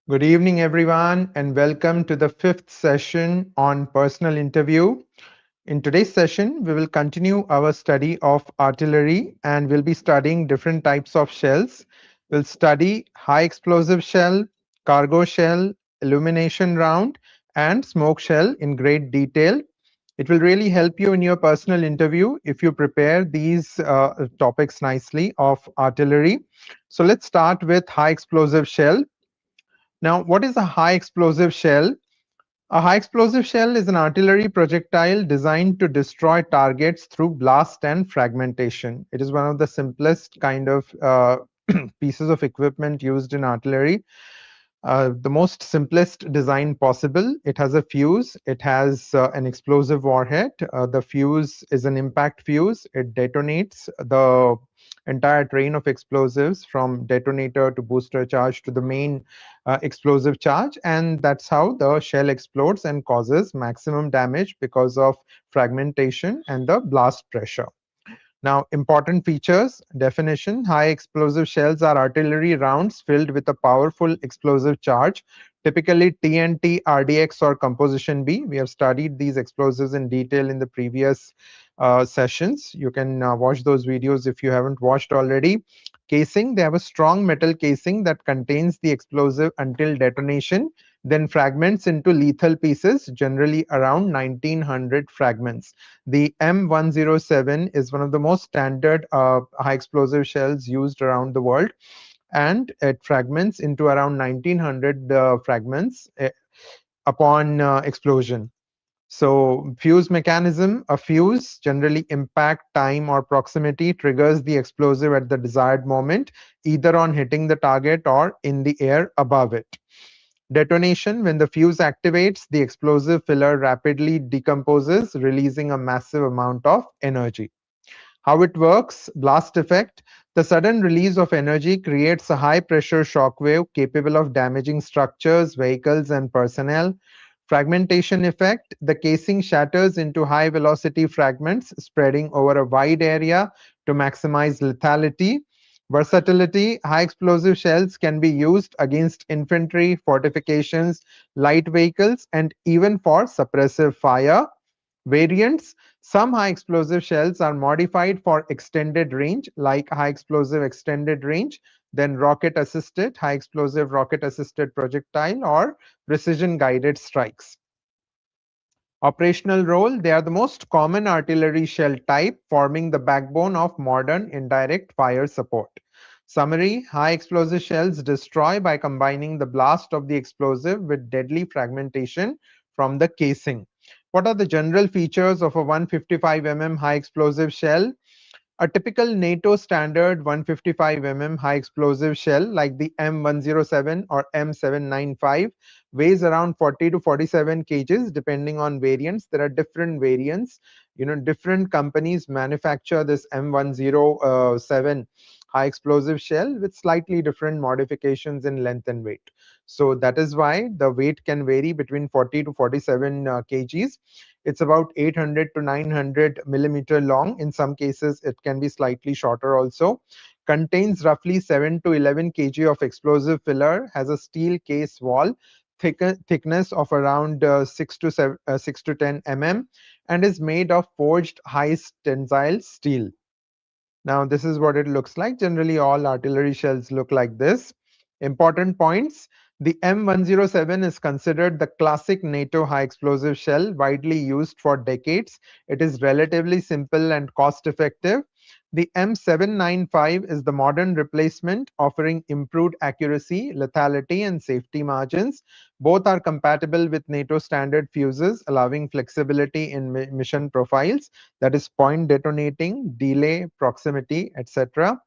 Good evening, everyone, and welcome to the fifth session on personal interview. In today's session, we will continue our study of artillery and we'll be studying different types of shells. We'll study high explosive shell, cargo shell, illumination round, and smoke shell in great detail. It will really help you in your personal interview if you prepare these topics nicely of artillery. So let's start with high explosive shell. Now, what is a high explosive shell? A high explosive shell is an artillery projectile designed to destroy targets through blast and fragmentation. It is one of the simplest kind of pieces of equipment used in artillery. The most simplest design possible. It has a fuse. It has an explosive warhead. The fuse is an impact fuse. It detonates the entire train of explosives from detonator to booster charge to the main explosive charge, and that's how the shell explodes and causes maximum damage because of fragmentation and the blast pressure. Now, important features, definition, high explosive shells are artillery rounds filled with a powerful explosive charge, typically TNT, RDX, or composition B. We have studied these explosives in detail in the previous sessions. You can watch those videos if you haven't watched already. Casing, they have a strong metal casing that contains the explosive until detonation, then fragments into lethal pieces, generally around 1900 fragments. The M107 is one of the most standard high explosive shells used around the world, and it fragments into around 1900 fragments upon explosion. So, fuse mechanism, a fuse, generally impact, time, or proximity, triggers the explosive at the desired moment, either on hitting the target or in the air above it. Detonation, when the fuse activates, the explosive filler rapidly decomposes, releasing a massive amount of energy. How it works, blast effect. The sudden release of energy creates a high pressure shock wave capable of damaging structures, vehicles, and personnel. Fragmentation effect, the casing shatters into high velocity fragments, spreading over a wide area to maximize lethality. Versatility, high explosive shells can be used against infantry, fortifications, light vehicles, and even for suppressive fire. Variants, some high explosive shells are modified for extended range, like high explosive extended range, then rocket assisted, high explosive rocket assisted projectile, or precision guided strikes. Operational role, they are the most common artillery shell type, forming the backbone of modern indirect fire support. Summary, high explosive shells destroy by combining the blast of the explosive with deadly fragmentation from the casing. What are the general features of a 155 high explosive shell? A typical NATO standard 155 high explosive shell like the M107 or M795 weighs around 40 to 47 kgs depending on variants. There are different variants. Different companies manufacture this M107 high explosive shell with slightly different modifications in length and weight. So that is why the weight can vary between 40 to 47 kgs. It's about 800 to 900 millimeter long. In some cases, it can be slightly shorter also. Contains roughly 7 to 11 kg of explosive filler, has a steel case wall, thickness of around 6 to 10 mm, and is made of forged high tensile steel. Now, this is what it looks like. Generally, all artillery shells look like this. Important points. The M107 is considered the classic NATO high explosive shell, widely used for decades. It is relatively simple and cost effective. The M795 is the modern replacement, offering improved accuracy, lethality, and safety margins. Both are compatible with NATO standard fuses, allowing flexibility in mission profiles, that is, point detonating, delay, proximity, etc.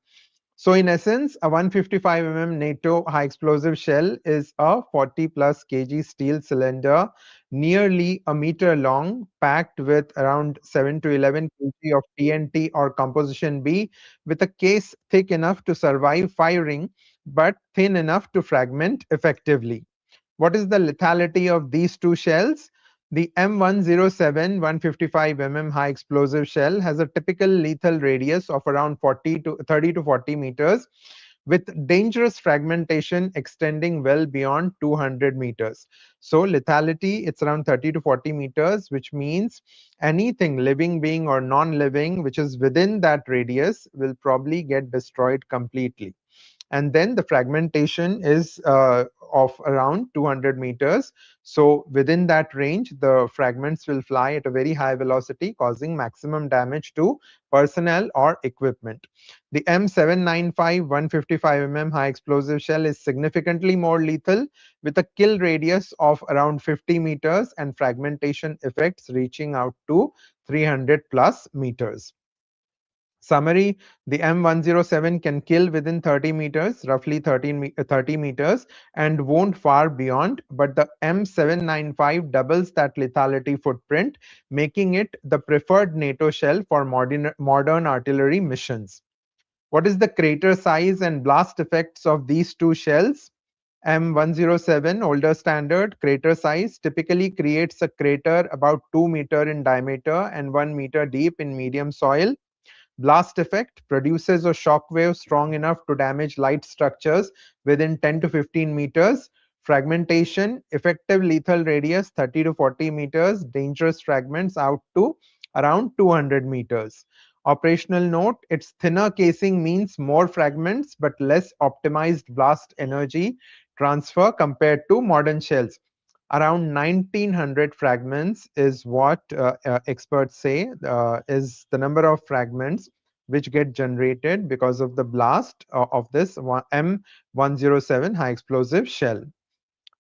So in essence, a 155 NATO high explosive shell is a 40 plus kg steel cylinder, nearly a meter long, packed with around 7 to 11 kg of TNT or composition B, with a case thick enough to survive firing, but thin enough to fragment effectively. What is the lethality of these two shells? The M107 155 high explosive shell has a typical lethal radius of around 30 to 40 meters, with dangerous fragmentation extending well beyond 200 meters. So lethality, it's around 30 to 40 meters, which means anything living being or non-living which is within that radius will probably get destroyed completely. And then the fragmentation is of around 200 meters. So within that range, the fragments will fly at a very high velocity, causing maximum damage to personnel or equipment. The M795 155 mm high explosive shell is significantly more lethal, with a kill radius of around 50 meters and fragmentation effects reaching out to 300 plus meters. Summary: the M107 can kill within 30 meters, roughly 30 meters, and won't far beyond, but the M795 doubles that lethality footprint, making it the preferred NATO shell for modern artillery missions. What is the crater size and blast effects of these two shells? M107, older standard, crater size typically creates a crater about 2 meter in diameter and 1 meter deep in medium soil. Blast effect produces a shock wave strong enough to damage light structures within 10 to 15 meters. Fragmentation, effective lethal radius 30 to 40 meters, dangerous fragments out to around 200 meters. Operational note, its thinner casing means more fragments but less optimized blast energy transfer compared to modern shells. Around 1900 fragments is what experts say is the number of fragments which get generated because of the blast of this M107 high explosive shell.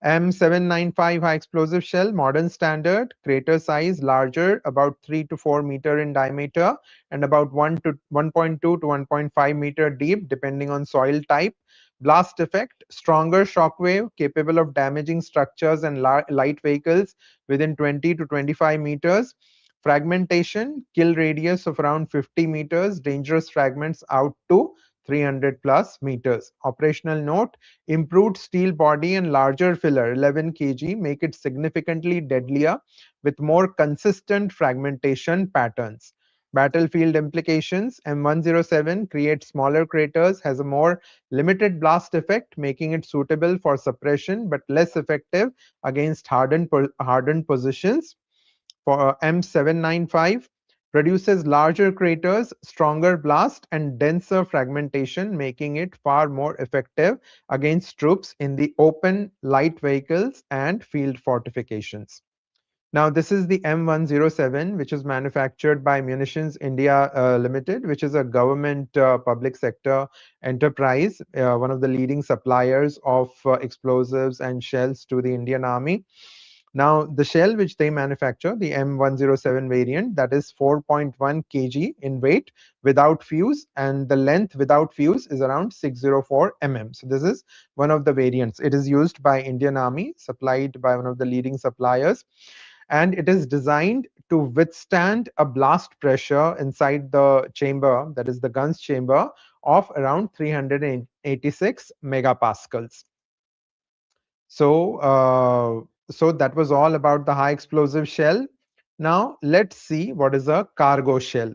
M795 high explosive shell, modern standard, crater size larger, about 3 to 4 meter in diameter, and about 1.2 to 1.5 meter deep, depending on soil type. Blast effect, stronger shock wave, capable of damaging structures and light vehicles within 20 to 25 meters. Fragmentation, kill radius of around 50 meters, dangerous fragments out to 300 plus meters. Operational note, improved steel body and larger filler, 11 kg, make it significantly deadlier with more consistent fragmentation patterns. Battlefield implications, M107 creates smaller craters, has a more limited blast effect, making it suitable for suppression but less effective against hardened positions. For M795, produces larger craters, stronger blast, and denser fragmentation, making it far more effective against troops in the open, light vehicles, and field fortifications. Now, this is the M107, which is manufactured by Munitions India Limited, which is a government public sector enterprise, one of the leading suppliers of explosives and shells to the Indian Army. Now, the shell which they manufacture, the M107 variant, that is 4.1 kg in weight without fuse, and the length without fuse is around 604 mm. So this is one of the variants. It is used by Indian Army, supplied by one of the leading suppliers, and it is designed to withstand a blast pressure inside the chamber, that is the gun's chamber, of around 386 megapascals. So that was all about the high explosive shell. Now let's see what is a cargo shell.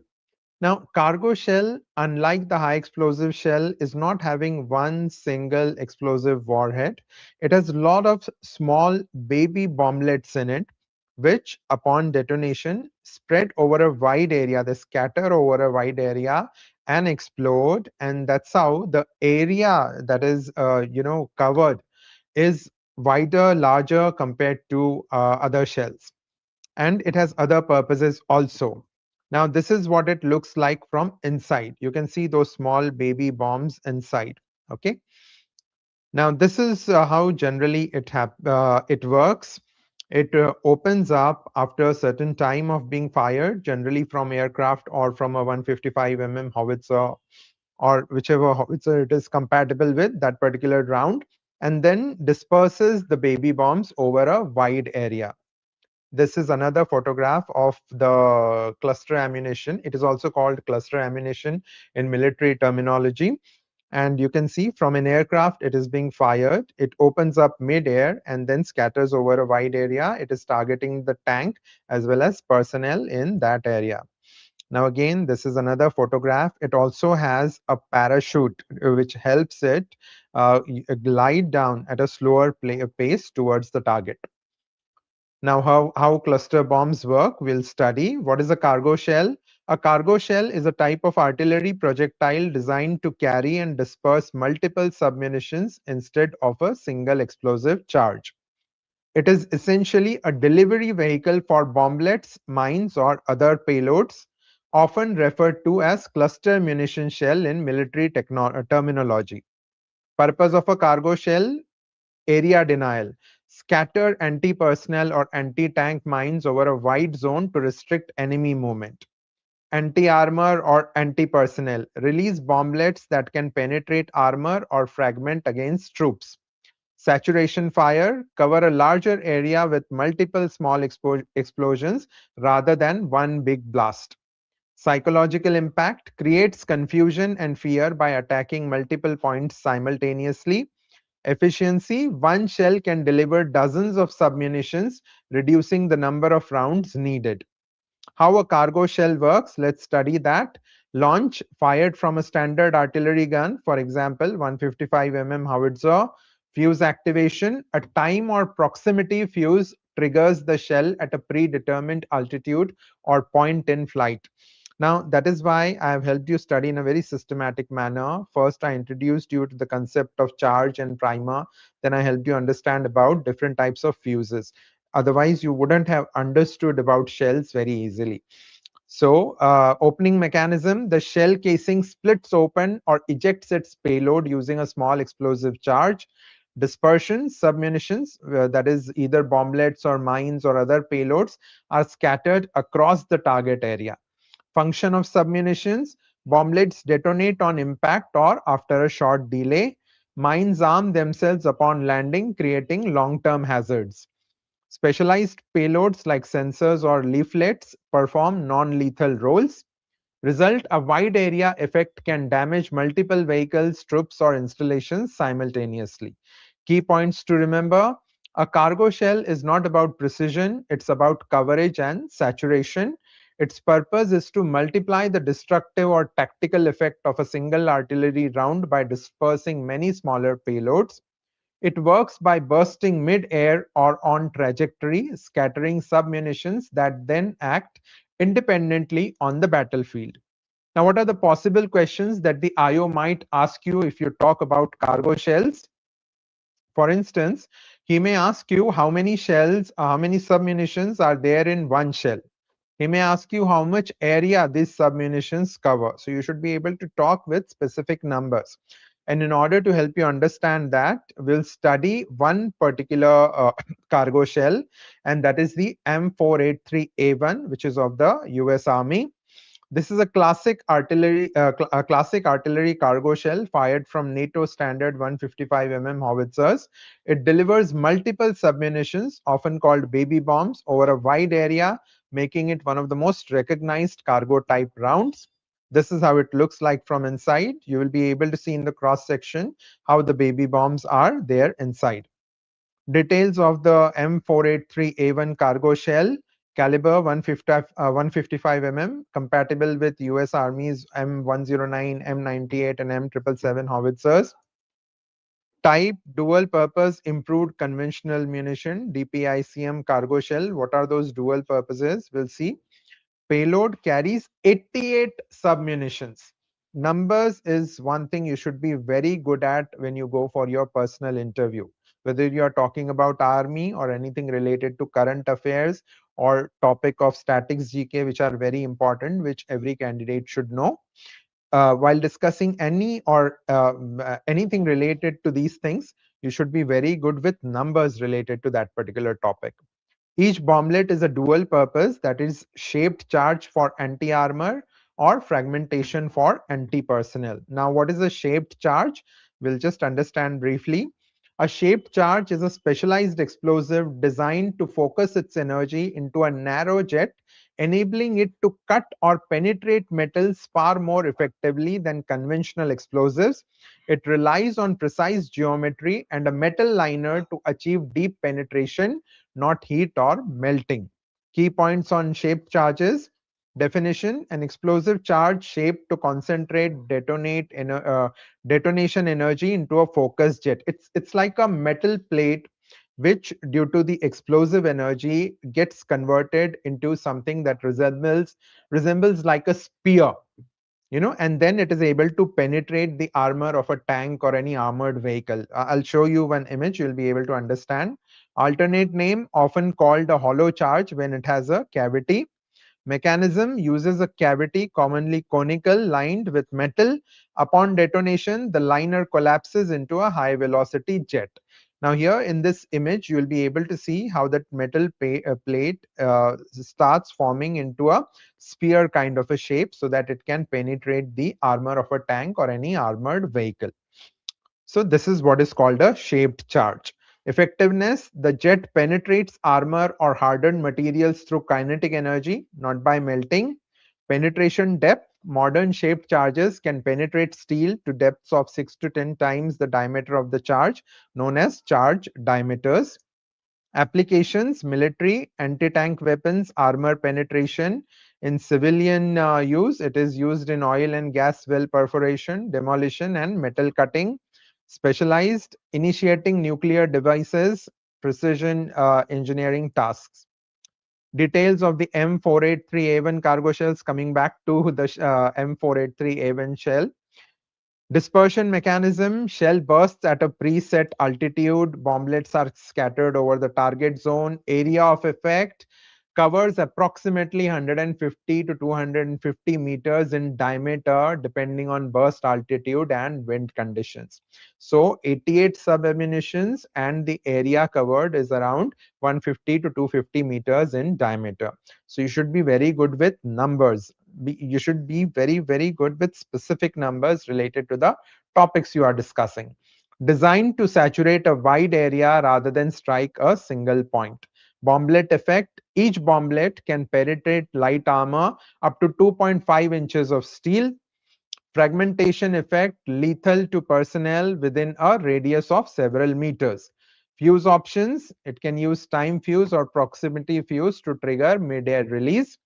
Now, cargo shell, unlike the high explosive shell, is not having one single explosive warhead. It has a lot of small baby bomblets in it, which upon detonation spread over a wide area. They scatter over a wide area and explode, and that's how the area that is covered is wider, larger compared to other shells. And it has other purposes also. Now, this is what it looks like from inside. You can see those small baby bombs inside. Okay. Now, this is how generally it works. It opens up after a certain time of being fired, generally from aircraft or from a 155 mm howitzer or whichever howitzer it is compatible with that particular round, and then disperses the baby bombs over a wide area. This is another photograph of the cluster ammunition. It is also called cluster ammunition in military terminology. And you can see from an aircraft, it is being fired. It opens up mid-air and then scatters over a wide area. It is targeting the tank as well as personnel in that area. Now, again, this is another photograph. It also has a parachute which helps it glide down at a slower pace towards the target. Now, how cluster bombs work, we'll study. What is a cargo shell? A cargo shell is a type of artillery projectile designed to carry and disperse multiple submunitions instead of a single explosive charge. It is essentially a delivery vehicle for bomblets, mines, or other payloads, often referred to as cluster munition shell in military terminology. Purpose of a cargo shell: area denial. Scatter anti-personnel or anti-tank mines over a wide zone to restrict enemy movement. Anti-armor or anti-personnel. Release bomblets that can penetrate armor or fragment against troops. Saturation fire, cover a larger area with multiple small explosions rather than one big blast. Psychological impact, creates confusion and fear by attacking multiple points simultaneously. Efficiency, one shell can deliver dozens of submunitions, reducing the number of rounds needed. How a cargo shell works, let's study that. Launch, fired from a standard artillery gun, for example, 155 howitzer. Fuse activation, a time or proximity fuse triggers the shell at a predetermined altitude or point in flight. Now, that is why I have helped you study in a very systematic manner. First, I introduced you to the concept of charge and primer. Then I helped you understand about different types of fuses. Otherwise, you wouldn't have understood about shells very easily. So, opening mechanism, the shell casing splits open or ejects its payload using a small explosive charge. Dispersion, submunitions, that is either bomblets or mines or other payloads, are scattered across the target area. Function of submunitions, bomblets detonate on impact or after a short delay. Mines arm themselves upon landing, creating long-term hazards. Specialized payloads like sensors or leaflets perform non-lethal roles. Result, a wide area effect can damage multiple vehicles, troops, or installations simultaneously. Key points to remember: a cargo shell is not about precision, it's about coverage and saturation. Its purpose is to multiply the destructive or tactical effect of a single artillery round by dispersing many smaller payloads. It works by bursting mid-air or on trajectory, scattering submunitions that then act independently on the battlefield. Now, what are the possible questions that the IO might ask you if you talk about cargo shells? For instance, he may ask you how many shells, how many submunitions are there in one shell. He may ask you how much area these submunitions cover. So you should be able to talk with specific numbers. And in order to help you understand that, we'll study one particular cargo shell, and that is the M483A1, which is of the US Army. This is a classic artillery cargo shell fired from NATO standard 155 howitzers. It delivers multiple submunitions, often called baby bombs, over a wide area, making it one of the most recognized cargo type rounds. This is how it looks like from inside. You will be able to see in the cross section how the baby bombs are there inside. Details of the M483A1 cargo shell: caliber 155 compatible with US Army's M109, M98, and M777 howitzers. Type: dual purpose improved conventional munition, DPICM cargo shell. What are those dual purposes? We'll see. Payload carries 88 submunitions. Numbers is one thing you should be very good at when you go for your personal interview. Whether you are talking about army or anything related to current affairs or topic of statics GK, which are very important, which every candidate should know. While discussing anything related to these things, you should be very good with numbers related to that particular topic. Each bomblet is a dual purpose, that is shaped charge for anti-armor or fragmentation for anti-personnel. Now, what is a shaped charge? We'll just understand briefly. A shaped charge is a specialized explosive designed to focus its energy into a narrow jet, enabling it to cut or penetrate metals far more effectively than conventional explosives. It relies on precise geometry and a metal liner to achieve deep penetration, not heat or melting. Key points on shaped charges. Definition: an explosive charge shaped to concentrate detonation energy into a focused jet. It's like a metal plate which, due to the explosive energy, gets converted into something that resembles like a spear, and then it is able to penetrate the armor of a tank or any armored vehicle. I'll show you one image, you'll be able to understand. Alternate name, often called a hollow charge when it has a cavity. Mechanism: uses a cavity, commonly conical, lined with metal. Upon detonation, the liner collapses into a high velocity jet. Now, here in this image, you'll be able to see how that metal plate starts forming into a sphere kind of a shape so that it can penetrate the armor of a tank or any armored vehicle. So this is what is called a shaped charge. Effectiveness: the jet penetrates armor or hardened materials through kinetic energy, not by melting. Penetration depth: modern shaped charges can penetrate steel to depths of 6 to 10 times the diameter of the charge, known as charge diameters. Applications: military, anti-tank weapons, armor penetration. In civilian use, it is used in oil and gas well perforation, demolition, and metal cutting. Specialized: initiating nuclear devices, precision engineering tasks. Details of the M483A1 cargo shells, coming back to the M483A1 shell. Dispersion mechanism: shell bursts at a preset altitude. Bomblets are scattered over the target zone. Area of effect: covers approximately 150 to 250 meters in diameter, depending on burst altitude and wind conditions. So 88 sub-ammunitions, and the area covered is around 150 to 250 meters in diameter. So you should be very good with numbers. You should be very, very good with specific numbers related to the topics you are discussing. Designed to saturate a wide area rather than strike a single point. Bomblet effect: each bomblet can penetrate light armor up to 2.5 inches of steel. Fragmentation effect: lethal to personnel within a radius of several meters. Fuse options: it can use time fuse or proximity fuse to trigger mid-air release.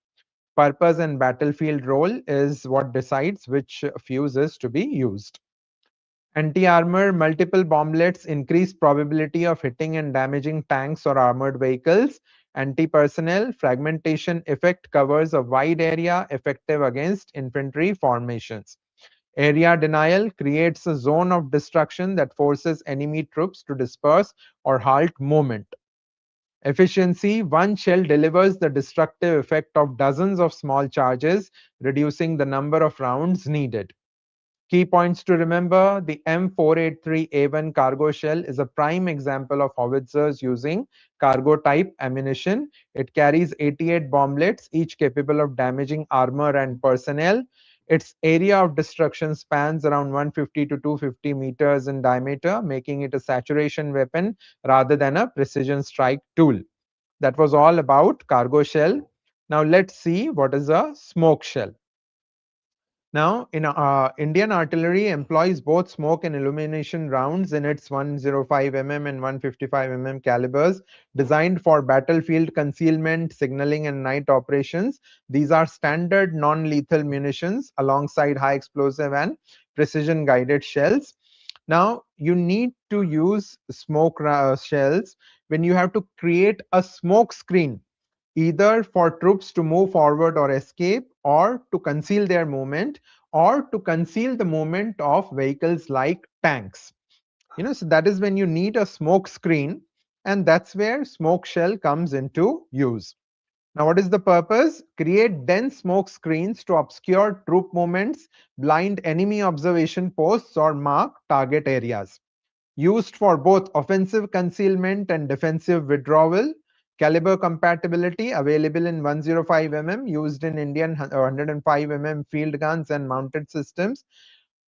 Purpose and battlefield role is what decides which fuse is to be used. Anti-armor: multiple bomblets increase probability of hitting and damaging tanks or armored vehicles. Anti-personnel: fragmentation effect covers a wide area, effective against infantry formations. Area denial: creates a zone of destruction that forces enemy troops to disperse or halt movement. Efficiency: one shell delivers the destructive effect of dozens of small charges, reducing the number of rounds needed. Key points to remember: the M483A1 cargo shell is a prime example of howitzers using cargo type ammunition. It carries 88 bomblets, each capable of damaging armor and personnel. Its area of destruction spans around 150 to 250 meters in diameter, making it a saturation weapon rather than a precision strike tool. That was all about cargo shell. Now let's see what is a smoke shell. Now, Indian artillery employs both smoke and illumination rounds in its 105 mm and 155 mm calibers, designed for battlefield concealment, signaling, and night operations. These are standard non-lethal munitions alongside high explosive and precision guided shells. Now, you need to use smoke shells when you have to create a smoke screen, either for troops to move forward or escape, or to conceal their movement, or to conceal the movement of vehicles like tanks. So that is when you need a smoke screen, and that's where smoke shell comes into use. Now, what is the purpose? Create dense smoke screens to obscure troop movements, blind enemy observation posts, or mark target areas. Used for both offensive concealment and defensive withdrawal. Caliber compatibility: available in 105 mm, used in Indian 105 mm field guns and mounted systems.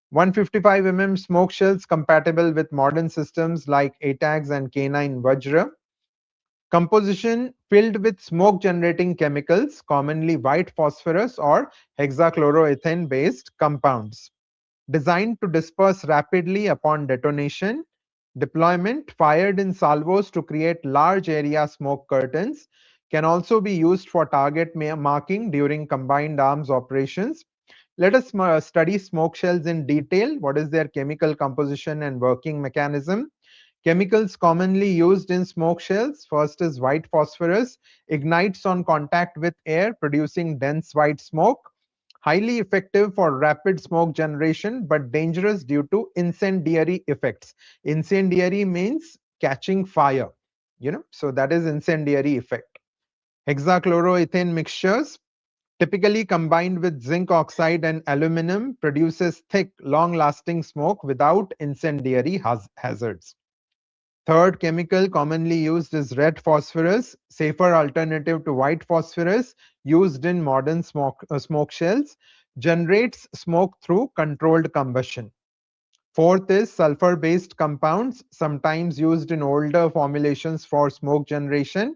155 mm smoke shells compatible with modern systems like ATAGS and K9 Vajra. Composition: filled with smoke generating chemicals, commonly white phosphorus or hexachloroethane based compounds. Designed to disperse rapidly upon detonation. Deployment: fired in salvos to create large area smoke curtains. can also be used for target marking during combined arms operations. Let us study smoke shells in detail. What is their chemical composition and working mechanism? Chemicals commonly used in smoke shells. First is white phosphorus, ignites on contact with air, producing dense white smoke. Highly effective for rapid smoke generation, but dangerous due to incendiary effects. Incendiary means catching fire, so that is incendiary effect. Hexachloroethane mixtures, typically combined with zinc oxide and aluminum, produces thick, long-lasting smoke without incendiary hazards. Third chemical commonly used is red phosphorus, safer alternative to white phosphorus used in modern smoke shells, generates smoke through controlled combustion. Fourth is sulfur-based compounds, sometimes used in older formulations for smoke generation.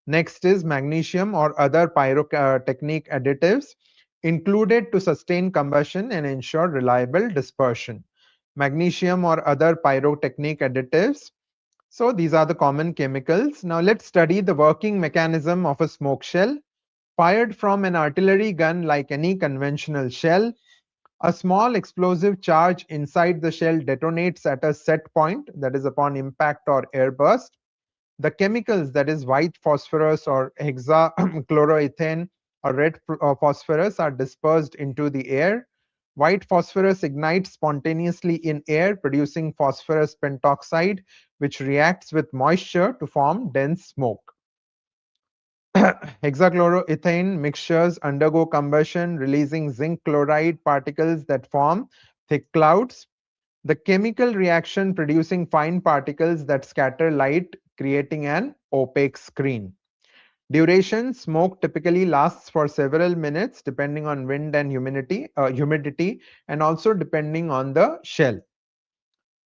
Next is magnesium or other pyrotechnic additives included to sustain combustion and ensure reliable dispersion. Magnesium or other pyrotechnic additives. So these are the common chemicals. Now let's study the working mechanism of a smoke shell. Fired from an artillery gun like any conventional shell, a small explosive charge inside the shell detonates at a set point, that is upon impact or airburst. The chemicals, that is white phosphorus or hexachloroethane or red phosphorus, are dispersed into the air. White phosphorus ignites spontaneously in air, producing phosphorus pentoxide, which reacts with moisture to form dense smoke. Hexachloroethane mixtures undergo combustion, releasing zinc chloride particles that form thick clouds. The chemical reaction producing fine particles that scatter light, creating an opaque screen. Duration: smoke typically lasts for several minutes depending on wind and humidity, and also depending on the shell.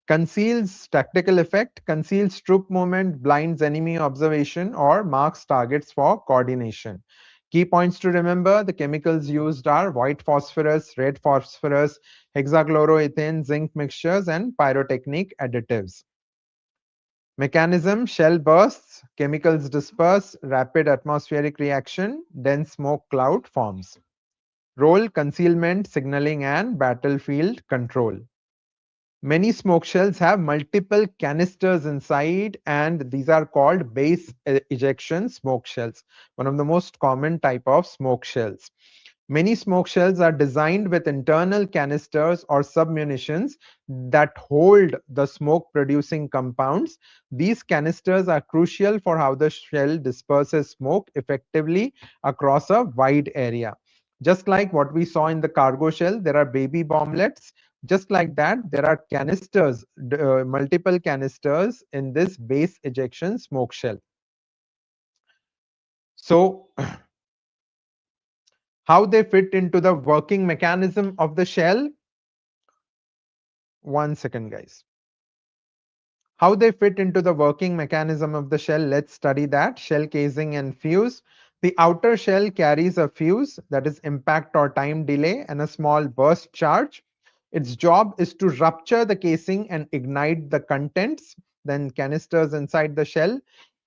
Conceals tactical effect, conceals troop movement, blinds enemy observation, or marks targets for coordination. Key points to remember: the chemicals used are white phosphorus, red phosphorus, hexachloroethane, zinc mixtures, and pyrotechnic additives. Mechanism: shell bursts, chemicals disperse, rapid atmospheric reaction, dense smoke cloud forms. Role: concealment, signaling, and battlefield control. Many smoke shells have multiple canisters inside, and these are called base ejection smoke shells, one of the most common type of smoke shells. Many smoke shells are designed with internal canisters or submunitions that hold the smoke producing compounds. These canisters are crucial for how the shell disperses smoke effectively across a wide area. Just like what we saw in the cargo shell, there are baby bomblets. Just like that, there are canisters, multiple canisters in this base ejection smoke shell. So, how they fit into the working mechanism of the shell? One second, guys. How they fit into the working mechanism of the shell, let's study that. Shell casing and fuse. The outer shell carries a fuse, that is impact or time delay, and a small burst charge. Its job is to rupture the casing and ignite the contents, then canisters inside the shell.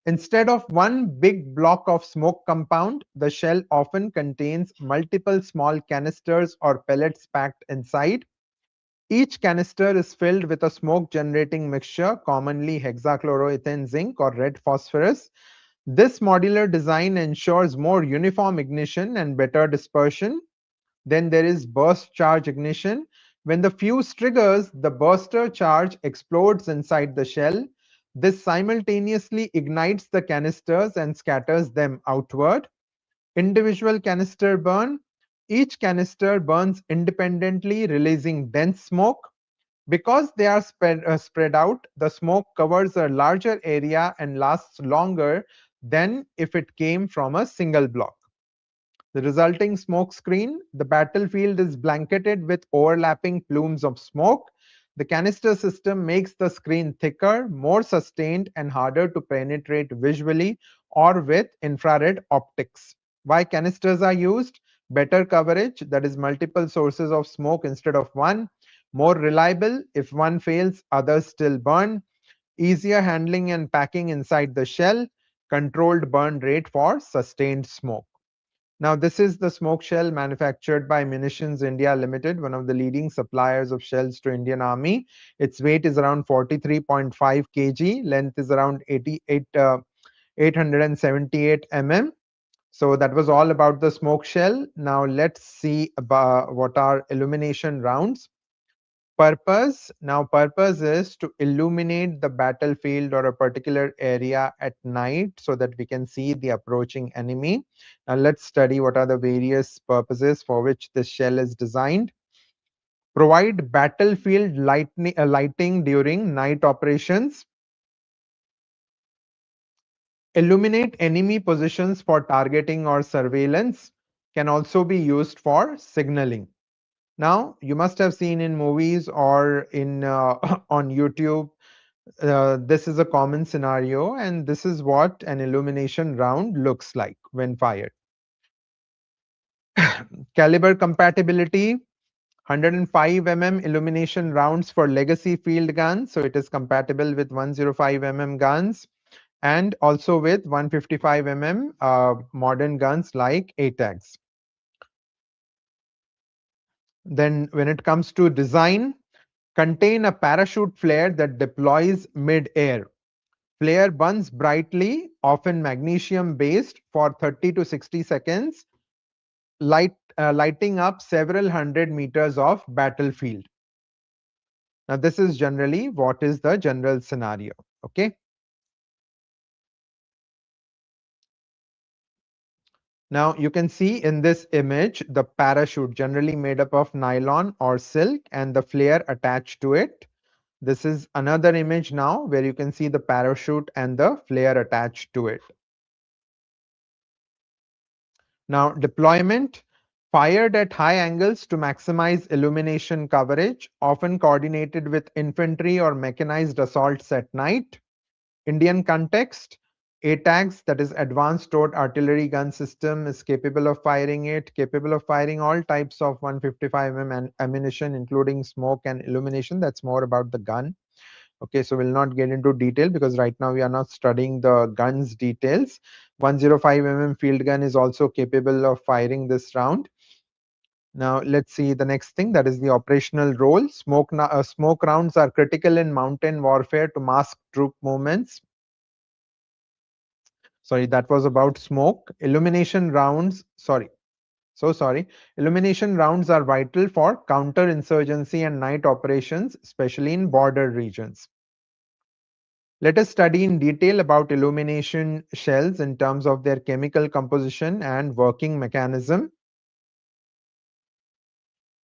Instead of one big block of smoke compound, the shell often contains multiple small canisters or pellets packed inside. Each canister is filled with a smoke-generating mixture, commonly hexachloroethane zinc or red phosphorus. This modular design ensures more uniform ignition and better dispersion. Then there is burst charge ignition. When the fuse triggers, the burster charge explodes inside the shell. This simultaneously ignites the canisters and scatters them outward. Individual canister burn. Each canister burns independently, releasing dense smoke. Because they are spread out, the smoke covers a larger area and lasts longer than if it came from a single block. The resulting smoke screen: the battlefield is blanketed with overlapping plumes of smoke. The canister system makes the screen thicker, more sustained, and harder to penetrate visually or with infrared optics. Why canisters are used? Better coverage, that is multiple sources of smoke instead of one. More reliable, if one fails, others still burn. Easier handling and packing inside the shell. controlled burn rate for sustained smoke. Now, this is the smoke shell manufactured by Munitions India Limited, one of the leading suppliers of shells to Indian Army. Its weight is around 43.5 kg, length is around 878 mm. So that was all about the smoke shell. Now let's see about what are illumination rounds. Purpose is to illuminate the battlefield or a particular area at night so that we can see the approaching enemy. Now let's study what are the various purposes for which this shell is designed. Provide battlefield lighting during night operations. Illuminate enemy positions for targeting or surveillance. Can also be used for signaling. Now, you must have seen in movies or in on YouTube, this is a common scenario, and this is what an illumination round looks like when fired. Caliber compatibility: 105 mm illumination rounds for legacy field guns, so it is compatible with 105 mm guns and also with 155 mm modern guns like ATAGs. Then when it comes to design, contain a parachute flare that deploys mid-air. Flare burns brightly, often magnesium based, for 30 to 60 seconds, lighting up several hundred meters of battlefield. Now, this is generally what is the general scenario. Okay. Now, you can see in this image the parachute, generally made up of nylon or silk, and the flare attached to it. This is another image now where you can see the parachute and the flare attached to it. Now, deployment: fired at high angles to maximize illumination coverage, often coordinated with infantry or mechanized assaults at night. Indian context: ATAGS, that is Advanced Towed Artillery Gun System, is capable of firing it, capable of firing all types of 155 mm ammunition, including smoke and illumination. That's more about the gun. Okay, so we'll not get into detail because right now we are not studying the guns details. 105 mm field gun is also capable of firing this round. Now let's see the next thing, that is the operational role. Smoke rounds are critical in mountain warfare to mask troop movements. Sorry, that was about smoke. Illumination rounds, sorry. Illumination rounds are vital for counterinsurgency and night operations, especially in border regions. Let us study in detail about illumination shells in terms of their chemical composition and working mechanism.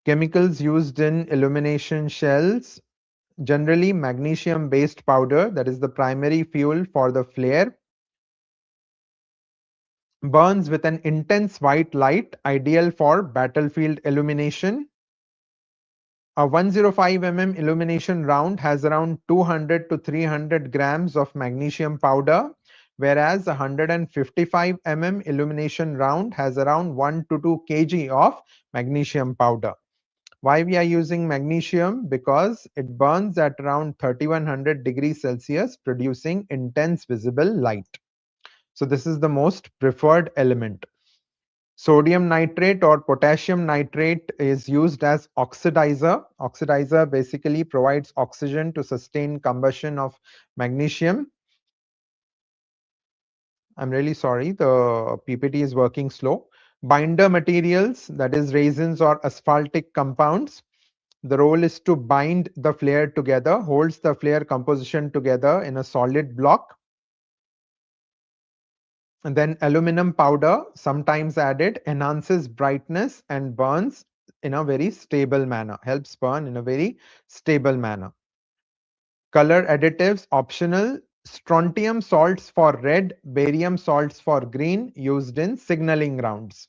Chemicals used in illumination shells: generally magnesium-based powder, that is the primary fuel for the flare. Burns with an intense white light, ideal for battlefield illumination. A 105 mm illumination round has around 200 to 300 grams of magnesium powder, whereas a 155 mm illumination round has around 1 to 2 kg of magnesium powder. Why we are using magnesium? Because it burns at around 3100 degrees Celsius, producing intense visible light. So this is the most preferred element. Sodium nitrate or potassium nitrate is used as oxidizer. Oxidizer basically provides oxygen to sustain combustion of magnesium. I'm really sorry, the PPT is working slow. Binder materials, that is resins or asphaltic compounds. The role is to bind the flare together, holds the flare composition together in a solid block. And then aluminum powder, sometimes added, enhances brightness and burns in a very stable manner, helps burn in a very stable manner. Color additives optional. Strontium salts for red, barium salts for green, used in signaling rounds.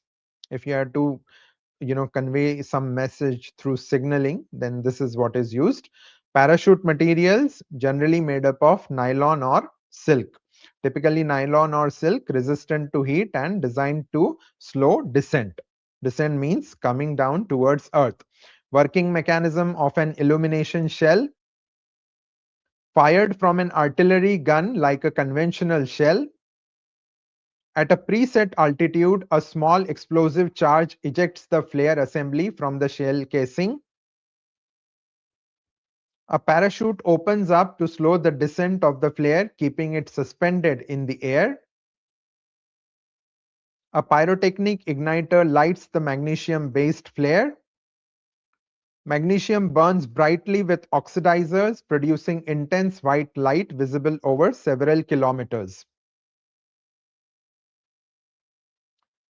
If you have to convey some message through signaling, then this is what is used. Parachute materials, generally made up of nylon or silk. Typically nylon or silk, resistant to heat and designed to slow descent. Descent means coming down towards earth. Working mechanism of an illumination shell: fired from an artillery gun like a conventional shell. At a preset altitude, a small explosive charge ejects the flare assembly from the shell casing. A parachute opens up to slow the descent of the flare, keeping it suspended in the air. A pyrotechnic igniter lights the magnesium-based flare. Magnesium burns brightly with oxidizers, producing intense white light visible over several kilometers.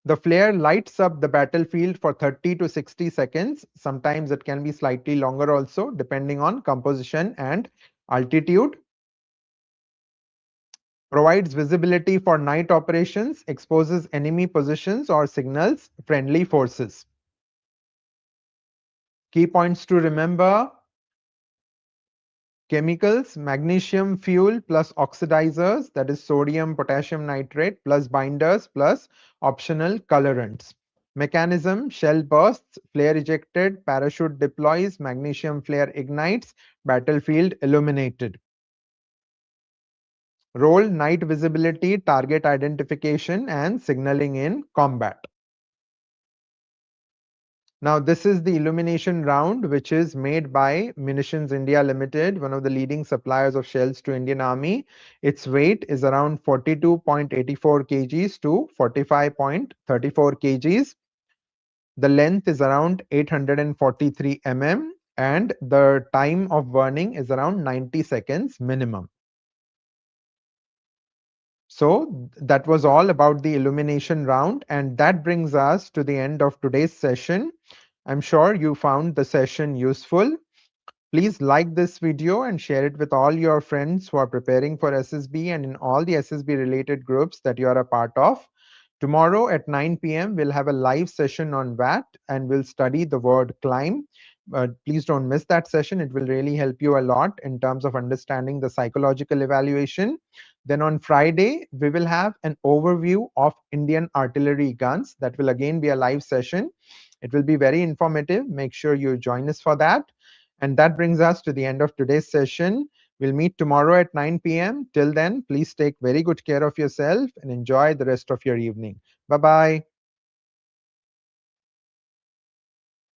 The flare lights up the battlefield for 30 to 60 seconds. Sometimes it can be slightly longer also, depending on composition and altitude. Provides visibility for night operations, exposes enemy positions or signals friendly forces. Key points to remember: chemicals, magnesium fuel plus oxidizers, that is sodium potassium nitrate, plus binders plus optional colorants. Mechanism: shell bursts, flare ejected, parachute deploys, magnesium flare ignites, battlefield illuminated. Role: night visibility, target identification, and signaling in combat. Now, this is the illumination round, which is made by Munitions India Limited, one of the leading suppliers of shells to Indian Army. Its weight is around 42.84 kgs to 45.34 kgs. The length is around 843 mm, and the time of burning is around 90 seconds minimum. So that was all about the illumination round, and that brings us to the end of today's session. I'm sure you found the session useful. Please like this video and share it with all your friends who are preparing for SSB and in all the SSB related groups that you are a part of. Tomorrow at 9 p.m., we'll have a live session on VAT and we'll study the word climb. Please don't miss that session. It will really help you a lot in terms of understanding the psychological evaluation. Then on Friday, we will have an overview of Indian artillery guns. That will again be a live session. It will be very informative. Make sure you join us for that. And that brings us to the end of today's session. We'll meet tomorrow at 9 p.m. Till then, please take very good care of yourself and enjoy the rest of your evening. Bye-bye.